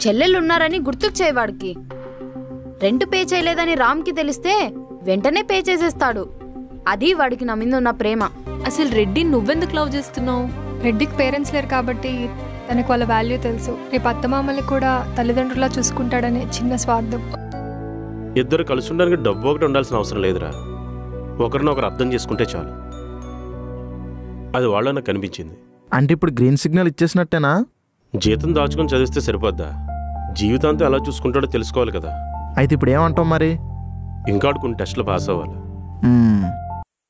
చెల్లెళ్ళున్నారని గుర్తుకు చేయవాడికి. Rent pay చేయలేదని రామ్కి తెలిస్తే వెంటనే పే చేసేస్తాడు. అది వాడికి నా మీద ఉన్న ప్రేమ. అసలు రెడ్డి నువ్వెందుకు లవ్ చేస్తున్నావు? రెడ్డికి పేరెంట్స్ లేరు కాబట్టి తనకు వాళ్ళ వాల్యూ తెలుసు. రేపు అత్తమామల్ని కూడా తల్లిదండ్రులా చూసుకుంటాడనే చిన్న స్వార్థం. ఇద్దరు కలిసి ఉండడానికి డబ్బు ఒకటి ఉండాల్సిన అవసరం లేదురా. ఒకరినొకరు అర్థం చేసుకుంటే చాలు. అది వాళ్ళ నాకు కనిపించింది. అంటే ఇప్పుడు గ్రీన్ సిగ్నల్ ఇచ్చేసినట్టేనా? జీతం దాచుకొని చదివిస్తే సరిపోద్దా? జీవితాంతం ఎలా చూసుకుంటాడో తెలుసుకోవాలి కదా. అయితే ఇప్పుడు ఏమంటావు మరి? ఇంకా కొన్ని టెస్టులు పాస్ అవ్వాలి.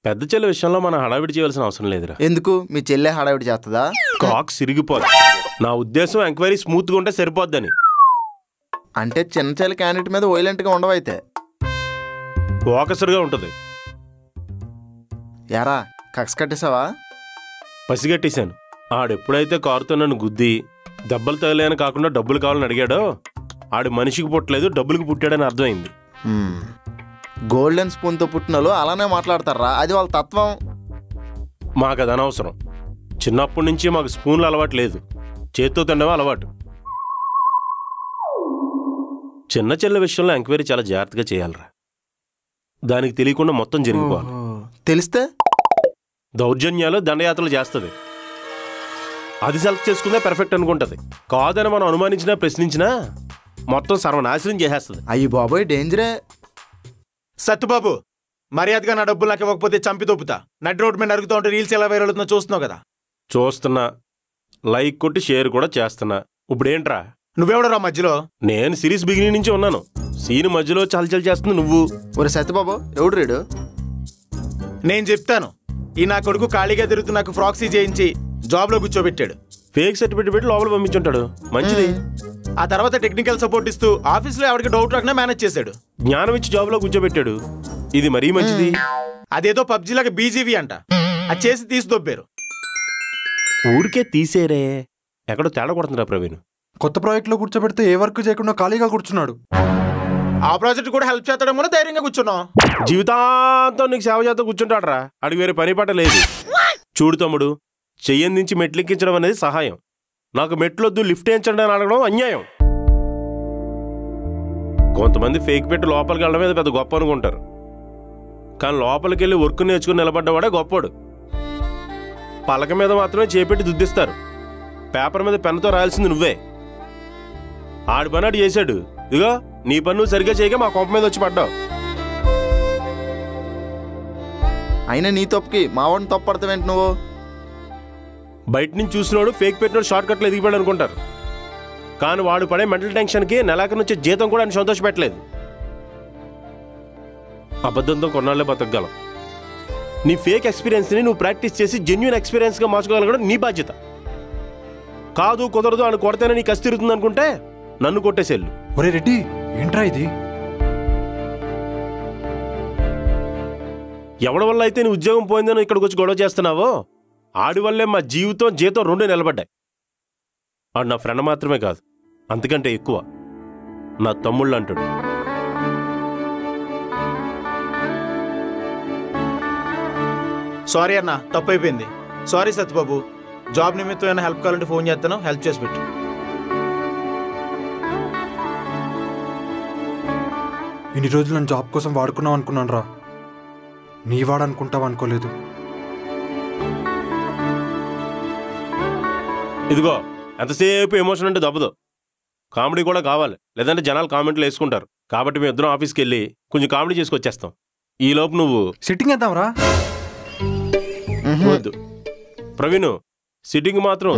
పెద్ద చెల్లె విషయంలో మనం హడావిడి చేయాల్సిన అవసరం లేదురా. ఎందుకు? మీ చెల్లె హడావిడి చేస్తుందా? కాక్ సిరిగిపోద్ది. నా ఉద్దేశం ఎంక్వైరీ స్మూత్గా ఉంటే సరిపోద్దని. అంటే చిన్న చెల్లి క్యాండిడేట్ మీద వైలెంట్గా ఉండవైతే ఫోకస్డ్గా ఉంటుంది. యారా కక్స్ కట్టేసావా? పసిగట్టేశాను. ఆడెప్పుడైతే కారుతో నన్ను గుద్ది దెబ్బలు తగిలేని కాకుండా డబ్బులు కావాలని అడిగాడో ఆడు మనిషికి పుట్టలేదు, డబ్బులకి పుట్టాడని అర్థమైంది. గోల్డెన్ స్పూన్తో పుట్టినలు అలానే మాట్లాడతారా? అది వాళ్ళ తత్వం. మాకు అది అనవసరం. చిన్నప్పటి నుంచి మాకు స్పూన్లు అలవాటు లేదు, చేత్తో తినడమే అలవాటు. చిన్న చెల్లె విషయంలో ఎంక్వైరీ చాలా జాగ్రత్తగా చేయాలరా. దానికి తెలియకుండా మొత్తం జరిగిపోవాలి. తెలిస్తే దౌర్జన్యాలు దండయాత్రలు చేస్తుంది. అది సెలెక్ట్ చేసుకుందే పెర్ఫెక్ట్ అనుకుంటుంది. కాదని మనం అనుమానించినా ప్రశ్నించినా మొత్తం సర్వనాశనం చేసేస్తుంది. అయ్యి బాబోయ్, డేంజరే. సత్తుబాబు, మర్యాదగా నా డబ్బులు నాకు ఇవ్వకపోతే చంపి దొప్పుతా. నడి రోడ్డు మీద నరుగుతూ ఉంటే రీల్స్ ఎలా వైరల్ అవుతుందో చూస్తున్నావు కదా. చూస్తున్నా, లైక్ కొట్టి షేర్ కూడా చేస్తున్నా. ఇప్పుడేంట్రా? నువ్వెవడరా మధ్యలో? నేను సిరీస్ బిగినింగ్ నుంచి ఉన్నాను. సీన్ మధ్యలో చల్చల్ చేస్తుంది నువ్వు. ఒరే సత్యబాబు, ఎవడు రీడు? నేను చెప్తాను. ఈ నా కొడుకు ఖాళీగా తిరుగుతూ నాకు ఫ్రాక్సీ చేయించి జాబ్లో కూర్చోబెట్టాడు. ఫేక్ సర్టిఫికేట్ పెట్టి లోపల పంపించుంటాడు. మంచిది. ఆ తర్వాత టెక్నికల్ సపోర్ట్ ఇస్తూ ఆఫీస్లో ఎవరికి డౌట్ రాకుండా మేనేజ్ చేశాడు. జ్ఞానం ఇచ్చి జాబ్లో కూర్చోబెట్టాడు. ఇది మరీ మంచిది. అదేదో పబ్జీలాగా బీజీవీ అంట. అది చేసి తీసి దొబ్బారు. ఊరికే తీసేరే, ఎక్కడో తేడా కొడుతుందా ప్రవీణ్? కొత్త ప్రాజెక్ట్లో కూర్చోబెడితే ఏ వర్క్ చేయకుండా ఖాళీగా కూర్చున్నాడు. ఆ ప్రాజెక్ట్ కూడా హెల్ప్ చేస్తాడేమో ధైర్యంగా కూర్చున్నాం. జీవితాంతం నీకు సేవ చేస్తూ కూర్చుంటాడు రా. అడిగి వేరే పని పాట లేదు. చూడు తమ్ముడు, చెయ్యని నుంచి మెట్లెక్కించడం అనేది సహాయం. నాకు మెట్లొద్దు లిఫ్ట్ వేయించండి అని అడగడం అన్యాయం. కొంతమంది ఫేక్ పెట్టి లోపలికి వెళ్ళడం మీద పెద్ద గొప్ప అనుకుంటారు. కానీ లోపలికి వెళ్ళి వర్క్ నేర్చుకుని నిలబడ్డవాడే గొప్పోడు. పలక మీద మాత్రమే చేపెట్టి దుద్దిస్తారు. పేపర్ మీద పెన్నుతో రాయాల్సింది నువ్వే. ఆడి పని ఆడు చేశాడు. ఇదిగో నీ పని నువ్వు సరిగ్గా చేయక మా కొంప మీద వచ్చి పడ్డావు. అయినా నీ తప్పుకి మావాడిని తప్పు పడతావేంటి నువ్వు? బయట నుంచి చూసినోడు ఫేక్ పెట్టినోడు షార్ట్ కట్లో ఎదిగిపోయాడు అనుకుంటారు. కానీ వాడు పడే మెంటల్ టెన్షన్కి నెలాఖరు నుంచి జీతం కూడా ఆయన సంతోషపెట్టలేదు. అబద్ధంతో కొన్నాళ్లే బతకగలం. నీ ఫేక్ ఎక్స్పీరియన్స్ని నువ్వు ప్రాక్టీస్ చేసి జెన్యూన్ ఎక్స్పీరియన్స్గా మార్చుకోగలగడం నీ బాధ్యత. కాదు కుదరదు అని కొడితేనే నీకు కసి తిరుగుతుంది అనుకుంటే నన్ను కొట్టేసేళ్ళు. ఒరే రెడ్డి, ఏంట్రా ఇది? ఎవడి వల్ల అయితే నీ ఉద్యోగం పోయిందని ఇక్కడికి వచ్చి గొడవ చేస్తున్నావో ఆడి వల్లే మా జీవితం జీతం రెండు నిలబడ్డాయి. ఆడు నా ఫ్రెండ్ మాత్రమే కాదు, అంతకంటే ఎక్కువ నా తమ్ముళ్ళు అంటాడు. సారీ అన్న, తప్పు అయిపోయింది. సారీ సత్యబాబు. జాబ్ నిమిత్తం ఏమైనా హెల్ప్ కావాలంటే ఫోన్ చేస్తాను, హెల్ప్ చేసి పెట్టు. ఇన్ని రోజులు నన్ను జాబ్ కోసం వాడుకున్నావు అనుకున్నాను రా. నీ వాడనుకుంటావు అనుకోలేదు. ఇదిగో ఎంతసేపు ఎమోషన్ అంటే దబ్బదు. కామెడీ కూడా కావాలి, లేదంటే జనాలు కామెంట్లు వేసుకుంటారు. కాబట్టి మేము ఇద్దరం ఆఫీస్కి వెళ్ళి కొంచెం కామెడీ చేసుకొచ్చేస్తాం. ఈ లోపు నువ్వు సిట్టింగ్ వేద్దాంరా. వద్దు ప్రవీణ్, సిట్టింగ్ మాత్రం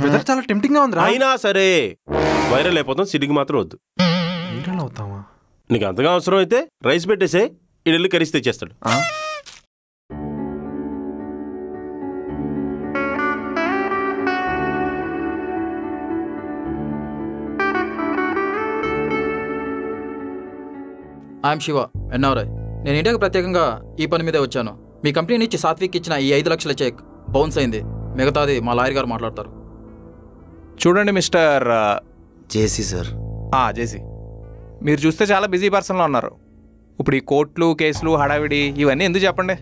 వెదర్ చాలా టెంప్టింగ్ గా ఉందిరా. అయినా సరే వైరల్ అయిపోతాం. సిట్టింగ్ మాత్రం వద్దు. వైరల్ అవుతావా? నీకు అంతగా అవసరం అయితే రైస్ పెట్టేసే, ఇడెళ్ళి కరిసి తెచ్చేస్తాడు. I'm Siva, NRI. నేను ఇండియాకి ప్రత్యేకంగా ఈ పని మీదే వచ్చాను. మీ కంపెనీ నుంచి సాత్విక్ ఇచ్చిన ఈ 5 లక్షల చెక్ బౌన్స్ అయింది. మిగతాది మా లాయర్ గారు మాట్లాడతారు. చూడండి మిస్టర్ జేసీ సార్. జేసీ, మీరు చూస్తే చాలా బిజీ పర్సన్లో ఉన్నారు. ఇప్పుడు ఈ కోర్టులు కేసులు హడావిడి ఇవన్నీ ఎందుకు చెప్పండి?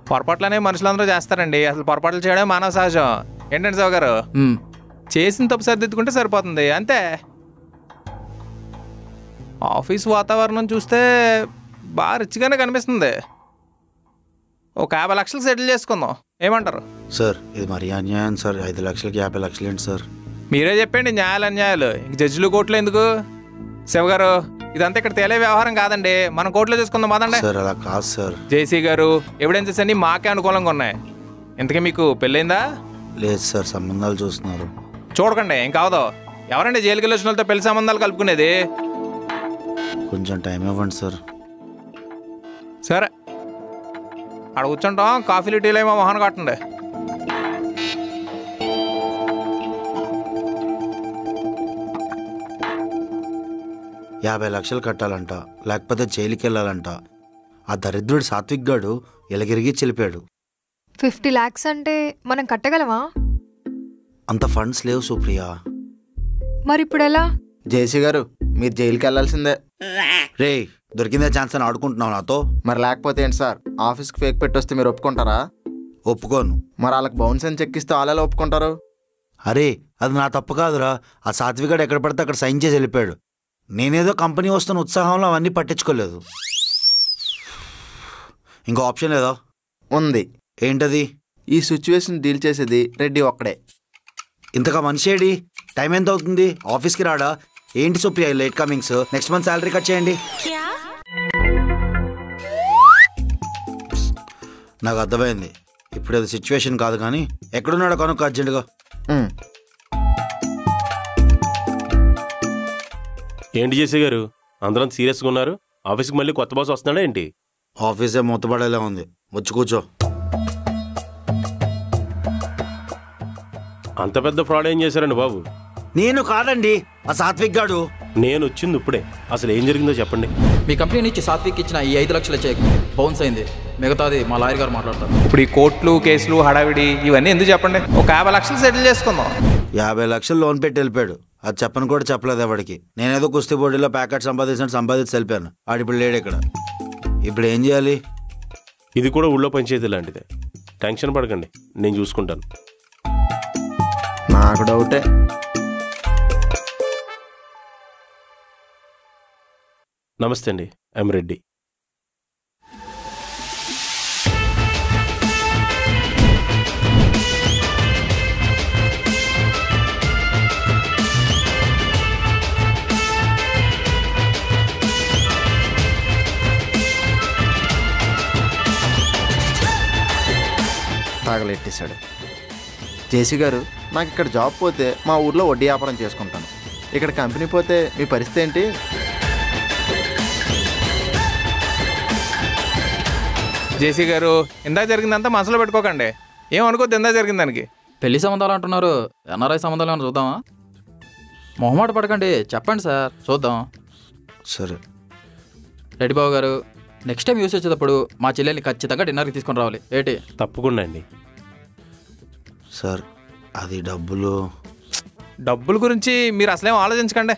పొరపాట్లనే మనుషులందరూ చేస్తారండి. అసలు పొరపాట్లు చేయడం మానవ సహజం. ఏంటండి సావు గారు, చేసిన తప్పు సర్దిద్దుకుంటే సరిపోతుంది అంతే. ఆఫీస్ వాతావరణం చూస్తే బాగా రిచ్గానే కనిపిస్తుంది. ఒక 50 లక్షలు సెటిల్ చేసుకుందాం, ఏమంటారు? సార్ ఇది మరీ అన్యాయం సార్. 5 లక్షలకి 50 లక్షలు ఏంటి సార్? మీరే చెప్పండి, న్యాయాలు అన్యాయాలు ఇంక జడ్జిలు కోర్టులు ఎందుకు? శివగారు, ఇదంతా ఇక్కడ తేలే వ్యవహారం కాదండి, మనం కోర్టులో చూసుకుందాం పదండి. సార్ అలా కాదు సార్. జేసీ గారు, ఎవిడెన్సెస్ అన్ని మాకే అనుకూలంగా ఉన్నాయి. ఇంతకీ మీకు పెళ్ళైందా? లేదు సార్, సంబంధాలు చూస్తున్నారు. చూడకండి, ఏం కావదో. ఎవరండి జైలుకి వచ్చిన వాళ్ళతో పెళ్లి సంబంధాలు కలుపుకునేది? కొంచెం టైం ఇవ్వండి సార్. సరే, అక్కడ కూర్చుంటాం, కాఫీలు టీలు ఏమో మొహన్ కట్టండి. యాభై లక్షలు కట్టాలంట, లేకపోతే జైలుకి వెళ్ళాలంట. ఆ దరిద్రుడు సాత్విక్ గాడు ఎలగిరిగి చెలిపాడు. 50 lakhs అంటే మనం కట్టగలమా? అంత ఫండ్స్ లేవు సుప్రియ. మరి ఇప్పుడు ఎలా? జేసీ గారు, మీరు జైలుకి వెళ్ళాల్సిందే. రే, దొరికిందే ఛాన్స్ అని ఆడుకుంటున్నావు నాతో? మరి లేకపోతే ఏంటి సార్, ఆఫీస్కి ఫేక్ పెట్టి వస్తే మీరు ఒప్పుకుంటారా? ఒప్పుకోను. మరి వాళ్ళకి బౌన్స్ అని చెక్కిస్తే వాళ్ళు ఒప్పుకుంటారు? అరే, అది నా తప్పు కాదురా. ఆ సాత్విక్ గాడు ఎక్కడ పడితే అక్కడ సైన్ చేసి వెళ్ళిపోయాడు. నేనేదో కంపెనీ వస్తున్న ఉత్సాహంలో అవన్నీ పట్టించుకోలేదు. ఇంకో ఆప్షన్ లేదా? ఉంది. ఏంటది? ఈ సిచ్యువేషన్ డీల్ చేసేది రెడ్డి ఒక్కడే. ఇంతగా మనిషి ఏడి? టైం ఎంత అవుతుంది? ఆఫీస్కి రాడా? ఏంటి Supriya late Cummins? Next month salary cut చేయండి. నాకు అర్థమైంది. ఇప్పుడు అది సిచ్యువేషన్ కాదు, కానీ ఎక్కడున్నాడో కనుక అర్జెంటుగా. ఏంటి జేసీ గారు, అందరం సీరియస్గా ఉన్నారు? ఆఫీస్కి మళ్ళీ కొత్త బాస్ వస్తున్నాడా ఏంటి? ఆఫీసే మూతపడేలా ఉంది, వచ్చి కూర్చో. అంత పెద్ద ఫ్రాడ్ ఏం చేశారండి బాబు? నేను కాదండి, ఆ సాత్విక్ గాడు. నేను వచ్చింది ఇప్పుడే. అసలు ఏం జరిగిందో చెప్పండి. మీ కంపెనీ నుంచి సాత్విక్ ఇచ్చిన ఈ 5 లక్షల చెక్ బౌన్స్ అయింది. మిగతాది మా లాయర్ గారు మాట్లాడతారు. ఇప్పుడు ఈ కోర్టులు కేసులు హడావిడి ఇవన్నీ ఎందుకు చెప్పండి? ఒక 50 లక్షలు సెటిల్ చేసుకుందాం. 50 లక్షలు లోన్ పెట్టి వెళ్ళిపోయాడు. అది చెప్పను కూడా చెప్పలేదు ఎవడికి. నేనేదో కుస్తీ పోటీలో ప్యాకెట్ సంపాదించి వెళ్ళిపోయాను. ఆడిప్పుడు లేడు ఇక్కడ. ఇప్పుడు ఏం చేయాలి? ఇది కూడా ఊళ్ళో పంచాయతీ లాంటిదే. టెన్షన్ పడకండి, నేను చూసుకుంటాను. నాకు డౌటే. నమస్తే అండి, ఐఎమ్ రెడ్డి. తాగలెట్టేశాడు. జేసీ గారు, నాకు ఇక్కడ జాబ్ పోతే మా ఊర్లో వడ్డీ వ్యాపారం చేసుకుంటాను. ఇక్కడ కంపెనీ పోతే మీ పరిస్థితి ఏంటి? జేసీ గారు, ఇందాక జరిగిందంతా మనసులో పెట్టుకోకండి, ఏమనుకోద్దు. ఇందాక జరిగిన దానికి పెళ్లి సంబంధాలు అంటున్నారు. ఎన్ఆర్ఐ సంబంధాలు ఏమైనా చూద్దామా? మొహమాట పడకండి, చెప్పండి సార్, చూద్దాం. సరే రెడ్డి బాబు గారు, నెక్స్ట్ టైం యూస్ వచ్చేటప్పుడు మా చెల్లెల్ని ఖచ్చితంగా డిన్నర్కి తీసుకొని రావాలి. ఏంటి? తప్పకుండా అండి. సార్, అది డబ్బుల గురించి మీరు అసలేం ఆలోచించకండి.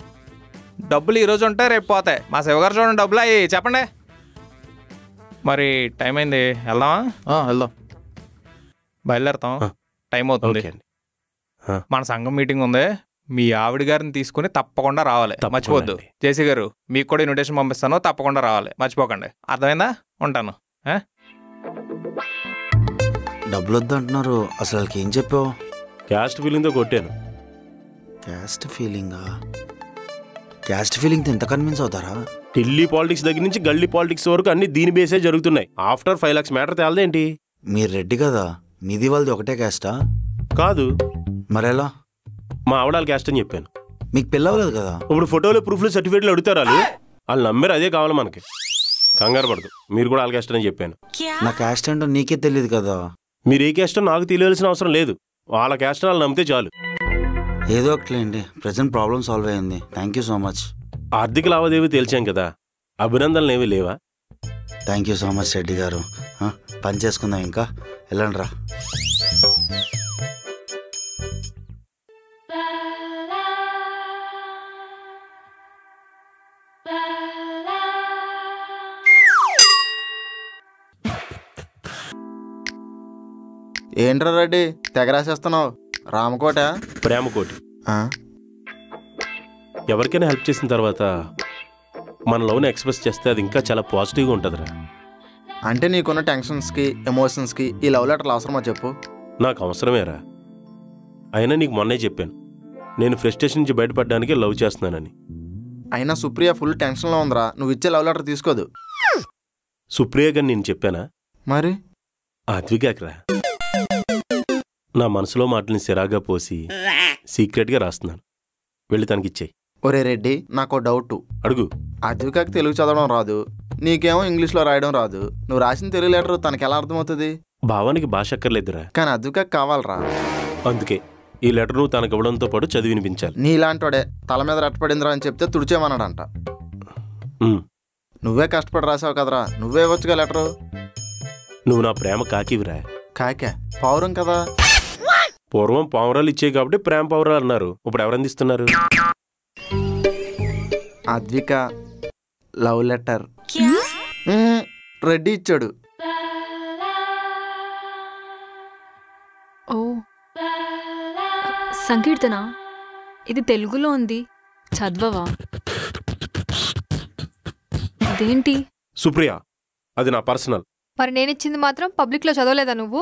డబ్బులు ఈరోజు ఉంటాయి, రేపు పోతాయి. మా శివగారు చూడండి, డబ్బులు అయ్యి చెప్పండి. మరి టైం అయింది, వెళ్దామా? వెళ్దాం, బయలుదేరుతాం. టైం అవుతుంది. మన సంఘం మీటింగ్ ఉంది, మీ ఆవిడ గారిని తీసుకుని తప్పకుండా రావాలి, మర్చిపోద్దు. జేసీ గారు, మీకు కూడా ఇన్విటేషన్ పంపిస్తాను, తప్పకుండా రావాలి, మర్చిపోకండి. అర్థమైందా? ఉంటాను. డబ్బులు వద్దంటున్నారు. అసలు వాళ్ళకి ఏం చెప్పావు? క్యాస్ట్ ఫీలింగ్తో కొట్టాను. క్యాస్ట్ ఫీలింగా? క్యాస్ట్ ఫీలింగ్తో ఎంత కన్విన్స్ అవుతారా? ఢిల్లీ పాలిటిక్స్ దగ్గర నుంచి గల్లీ పాలిటిక్స్ వరకు అన్ని దీని బేసే జరుగుతున్నాయి. ఆఫ్టర్ 5 lakhs మ్యాటర్ తేలదేంటి? మీరు రెడ్డి కదా, మీది వాళ్ళది ఒకటే క్యాస్టా? కాదు. మరెలా? మా ఆవిడ క్యాస్ట్ అని చెప్పాను. మీకు పిల్లవలేదు కదా? ఇప్పుడు ఫోటోలు, ప్రూఫ్లు, సర్టిఫికేట్లు అడుగుతారు వాళ్ళు నమ్మారు, అదే కావాలి మనకి. కంగారు పడదు, మీరు కూడా వాళ్ళ క్యాస్ట్ అని చెప్పాను. నా క్యాస్ట్ ఏంటో నీకే తెలియదు కదా. మీరు ఏ క్యాస్టో నాకు తెలియాల్సిన అవసరం లేదు, వాళ్ళ క్యాస్ట్ వాళ్ళు నమ్మితే చాలు. ఏదో ఒకట్లేండి, ప్రజెంట్ ప్రాబ్లం సాల్వ్ అయ్యింది. Thank you so much. ఆర్థిక లావాదేవీ తేల్చాం కదా, అభినందనలు ఏమీ లేవా? Thank you so much Reddy గారు. పని చేసుకుందాం, ఇంకా వెళ్ళండి రా. ఏంట్రా రెడ్డి, తెగ రాసేస్తున్నావు? రామకోట? ప్రేమకోటి. ఎవరికైనా హెల్ప్ చేసిన తర్వాత మన లవ్ని ఎక్స్ప్రెస్ చేస్తే అది ఇంకా చాలా పాజిటివ్గా ఉంటుందిరా. అంటే నీకున్న టెన్షన్స్కి ఎమోషన్స్కి ఈ లవ్ లెటర్లు అవసరమా చెప్పు? నాకు అవసరమేరా. అయినా నీకు మొన్నే చెప్పాను, నేను ఫ్రస్ట్రేషన్ నుంచి బయటపడడానికి లవ్ చేస్తున్నానని. అయినా సుప్రియ ఫుల్ టెన్షన్లో ఉందిరా, నువ్వు ఇచ్చే లవ్ లెటర్ తీసుకోదు. సుప్రియ గారు నేను చెప్పానా? మరి అద్వికాకరా, నా మనసులో మాటని సిరాగా పోసి సీక్రెట్గా రాస్తున్నాను. వెళ్ళి తనకిచ్చేయి. ఒరే రెడ్డి, నాకు డౌట్. అడుగు. అద్వికాకి తెలుగు చదవడం రాదు, నీకేమో ఇంగ్లీష్లో రాయడం రాదు. నువ్వు రాసిన తెలుగు లెటర్ తనకి ఎలా అర్థమవుతుంది? భావానికి భాష అక్కర్లేదురా. కానీ అద్వికాకి కావాలరా. అందుకే ఈ లెటర్ నువ్వు తనకు ఇవ్వడంతో పాటు చదివి వినిపించాలి. నీలాంటోడే తల మీద రెట్టపడిందిరా అని చెప్తే తుడిచేమన్నాడంట. నువ్వే కష్టపడి రాసావు కదరా, నువ్వే ఇవ్వచ్చుగా లెటరు. నువ్వు నా ప్రేమ కాకివిరా. కాకే పౌరం కదా. పూర్వం పావురాలు ఇచ్చాయి కాబట్టి ప్రేమ పావురాలు అన్నారు. ఇప్పుడు ఎవరందిస్తున్నారు? అద్విక లవ్ లెటర్ రెడ్డి ఇచ్చాడు. ఓ సంకీర్తన, ఇది తెలుగులో ఉంది, చదవవా? అదేంటి? సుప్రియ, అది నా పర్సనల్. మరి నేనిచ్చింది మాత్రం పబ్లిక్లో చదవలేదా నువ్వు?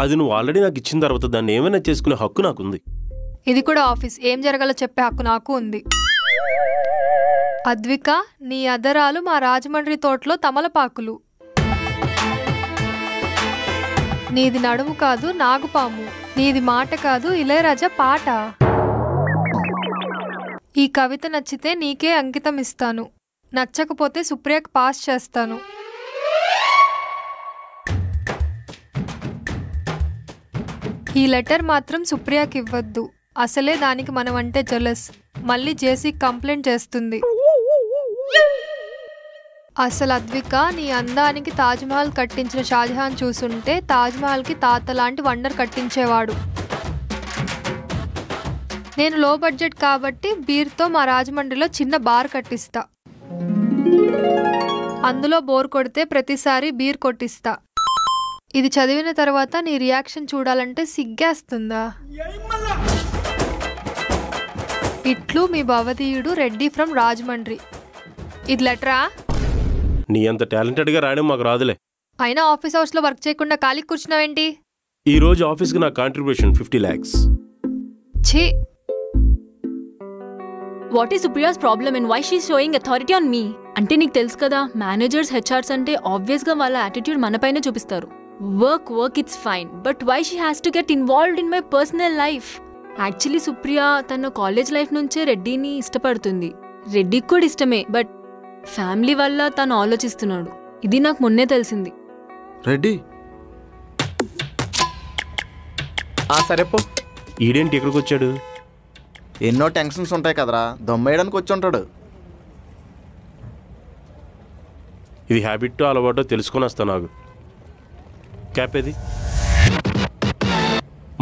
అది నువ్వు ఆల్రెడీ నాకు ఇచ్చిన తర్వాత దాన్ని ఏమైనా చేసుకునే హక్కు నాకుంది. ఇది కూడా ఆఫీస్, ఏం జరగాలో చెప్పే హక్కు నాకు ఉంది. అద్విక, నీ అదరాలు మా రాజమండ్రి తోటలో తమలపాకులు. నీది నడుము కాదు నాగుపాము, నీది మాట కాదు ఇళయరాజా పాట. ఈ కవిత నచ్చితే నీకే అంకితం ఇస్తాను, నచ్చకపోతే సుప్రియకు పాస్ చేస్తాను. ఈ లెటర్ మాత్రం సుప్రియకి ఇవ్వద్దు, అసలే దానికి మనమంటే జెలస్. మళ్ళీ జేసీ కంప్లైంట్ చేస్తుంది. అసలు అద్విక, నీ అందానికి తాజ్మహల్ కట్టించిన షాజహాన్ చూసుంటే తాజ్మహల్కి తాత లాంటి వండర్ కట్టించేవాడు. నేను లో బడ్జెట్ కాబట్టి బీర్తో మా రాజమండ్రిలో చిన్న బార్ కట్టిస్తా. అందులో బోర్ కొడితే ప్రతిసారి బీర్ కొట్టిస్తా. ఇది చదివిన తర్వాత నీ రియాక్షన్ చూడాలంటే సిగ్గేస్తుందా? ఇట్లు మీ భవదీయుడు రెడ్డి ఫ్రమ్ రాజమండ్రి. ఇది లెటరా? నీ అంత టాలెంటెడ్గా రాయడం మాకు రాదులే. అయినా ఆఫీస్ అవర్స్లో వర్క్ చేయకుండా ఖాళీ కూర్చున్నావేంటి? ఈ రోజు ఆఫీస్కి నా కాంట్రిబ్యూషన్ 50 lakhs. ఛీ! What is Supriya's problem and why she showing authority on me? అంటే నీకు తెలుసు కదా, మేనేజర్స్ హెచ్ఆర్స్ అంటే ఆబ్వియస్గా వాళ్ళ యాటిట్యూడ్ మనపైనే చూపిస్తారు. Work it's fine, but why she has to get involved in my personal life? Actually Supriya తన కాలేజ్ లైఫ్ నుంచే రెడ్డిని ఇష్టపడుతుంది. రెడ్డికి కూడా ఇష్టమే, బట్ ఫ్యామిలీ వల్ల తను ఆలోచిస్తున్నాడు. ఇది నాకు మొన్నే తెలిసింది. రెడ్డి సరేపో. ఈడేంటి ఇక్కడికి వచ్చాడు? ఎన్నో టెన్షన్స్ ఉంటాయి కదరా, దొమ్మేయడానికి వచ్చి ఉంటాడు. ఇది హ్యాబిట్ అలవాటో తెలుసుకొని వస్తా. నాకు క్యాప్ ఏది?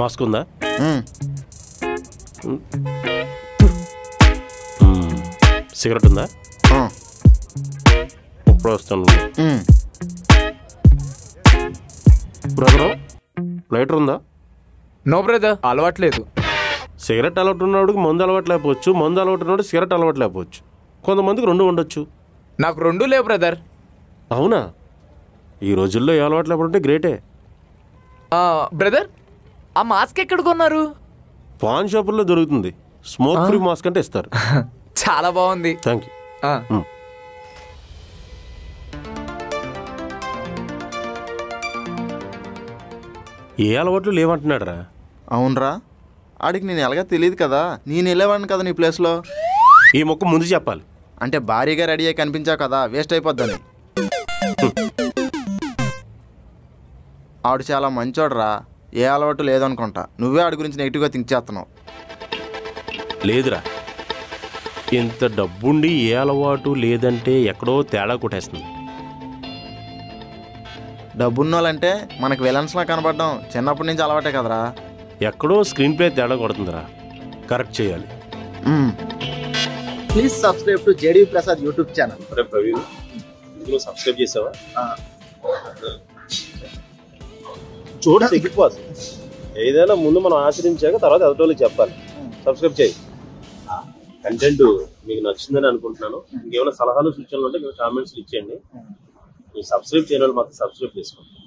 మాస్క్ ఉందా? సిగరెట్ ఉందా? ఇప్పుడు వస్తాను. బ్రదరు, లైటర్ ఉందా? నో బ్రదర్, అలవాట్లేదు. సిగరెట్ అలవాటు ఉన్నవాడికి మందు అలవాటు లేకపోవచ్చు, మందు అలవాటు ఉన్నవాడు సిగరెట్ అలవాటు లేకపోవచ్చు. కొంతమందికి 2 ఉండొచ్చు. నాకు 2 లేవు బ్రదర్. అవునా? ఈ రోజుల్లో ఏ అలవాటు లేకపోతే గ్రేటే. బ్రదర్, ఆ మాస్క్ ఎక్కడ కొన్నారు? పాన్ షాపుల్లో దొరుకుతుంది. స్మోక్ ఫ్రీ మాస్క్ అంటే ఇస్తారు. చాలా బాగుంది. Thank you. ఏ అలవాట్లు లేవంటున్నాడు రా? అవునరా, ఆడికి నేను ఎలాగా తెలియదు కదా, నేను వెళ్ళేవాడిని కదా నీ ప్లేస్లో. ఈ మొక్క ముందు చెప్పాలి. అంటే భారీగా రెడీ అయ్యి కనిపించావు కదా, వేస్ట్ అయిపోద్దని. ఆడు చాలా మంచోడురా, ఏ అలవాటు లేదనుకుంటా. నువ్వే ఆడి గురించి నెగిటివ్గా థింక్ చేస్తున్నావు. లేదురా, ఇంత డబ్బుండి ఏ అలవాటు లేదంటే ఎక్కడో తేడా కొట్టేస్తుంది. డబ్బున్నోళ్ళంటే మనకు విలన్స్లా కనపడడం చిన్నప్పటి నుంచి అలవాటే కదరా. ఎక్కడో స్క్రీన్ ప్లే తేడా కొడుతుందిరా, కరెక్ట్ చేయాలి. Please subscribe to JD Prasad YouTube channel. Praveen, నువ్వు సబ్స్క్రైబ్ చేసావా? చూడ సిగ్గిపోదు. ఏదైనా ముందు మనం ఆచరించాక తర్వాత ఎదుటోళ్ళకి చెప్పాలి. సబ్స్క్రైబ్ చేయి. కంటెంట్ మీకు నచ్చిందని అనుకుంటున్నాను. ఇంకేమైనా సలహాలు సూచనలు ఉంటే కామెంట్స్ ఇచ్చేయండి. మీరు సబ్స్క్రైబ్ చేయని వాళ్ళు మాత్రం సబ్స్క్రైబ్ చేసుకోండి.